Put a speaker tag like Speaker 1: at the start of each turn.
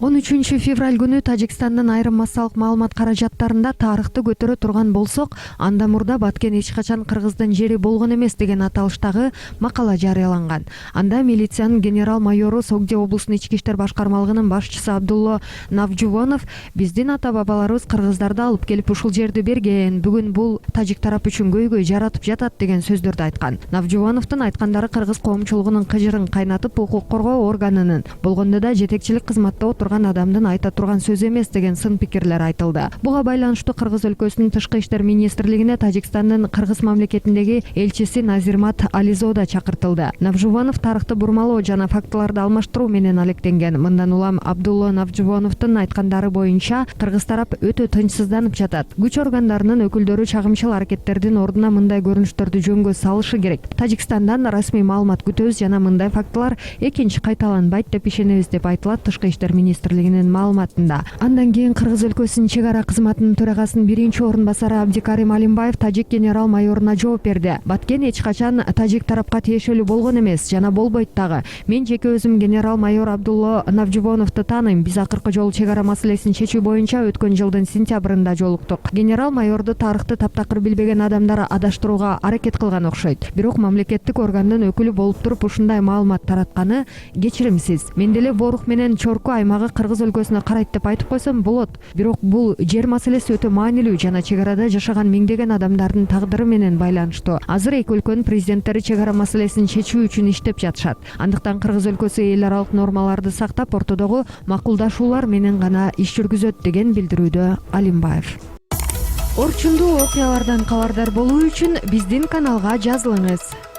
Speaker 1: 13 февраль күнү Тажикстандын айрым массалык маалымат каражаттарында тарыхты көтөрө турган болсок, анда мурда Баткен эч качан кыргыздын жери болгон эмес деген аталыштагы макала жарыяланган. Анда милициянын генерал-майору Согде облустун ички иштер башкармалыгынын башчысы Абдулло Навжубонов биздин ата-бабаларыбыз кыргыздарды алып келип ушул жерди берген, бүгүн бул тажик тарап үчүн көйгөй жаратып жатат деген сөздөрдү айткан. Навжубоновдун айткандары кыргыз коомчулугунун кыжырын кайнатып, укук коргоо органынын болгондо да жетекчилик кызматта турган адамдын айта турган сөзү эмес деген сын пикирлер айтылды. Буга байланыштуу Кыргыз өлкөсүнүн Тышкы иштер министрлигине Тажикстандын Кыргыз мамлекетиндеги элчиси Назирмат Ализо да чакыртылды. Навжубонов тарыхты бурмалоо жана фактыларды алмаштыруу менен алектенген. Мындан улам Абдулло Навжубоновдун айткандары боюнча кыргыз тарап өтө тынчсызданып жатат. Күч органдарынын өкүлдөрү чагымчыл аракеттердин ордуна мындай көрүнүштөрдү жөнгө салышы керек. Тажикстандан расмий маалымат күтөбүз жана мындай фактылар экинчи кайталанбайт деп ишенебиз деп айтылат Тышкы иштер министрлигинин маалыматында. Андан кийин Кыргыз өлкөсүнүн чек ара кызматынын төрагасынын биринчи орун басары Абдикарим Алимбаев тажик генерал-майоруна жооп берди. Баткен эч качан тажик тарапка тиешелүү болгон эмес жана болбойт дагы. Мен жеке өзүм генерал-майор Абдулло Навжубоновду тааныйм. Биз акыркы жолу чек ара маселесин чечүү боюнча өткөн жылдын сентябрында жолуктук. Генерал-майорду тарыхты таптакыр билбеген адамдар адаштырууга аракет кылган окшойт. Бирок мамлекеттик органдын өкүлү болуп туруп ушундай маалымат таратканы кечиримсиз. Мен деле Борук менен Чорку аймагы Кыргыз өлкөсүнө карайт деп айтып койсом болот. Бирок бул жер маселеси өтө маанилүү жана чек арада жашаган миңдеген адамдардын тагдыры менен байланыштуу. Азыр эки өлкөнүн президенттери чек ара маселесин чечүү үчүн иштеп жатышат. Андыктан Кыргыз өлкөсү эл аралык нормаларды сактап, ортодогу макулдашуулар менен гана иш жүргүзөт деген билдирүүдө Алимбаев. Орчундуу окуялардан кабардар болуу үчүн биздин каналга жазылыңыз.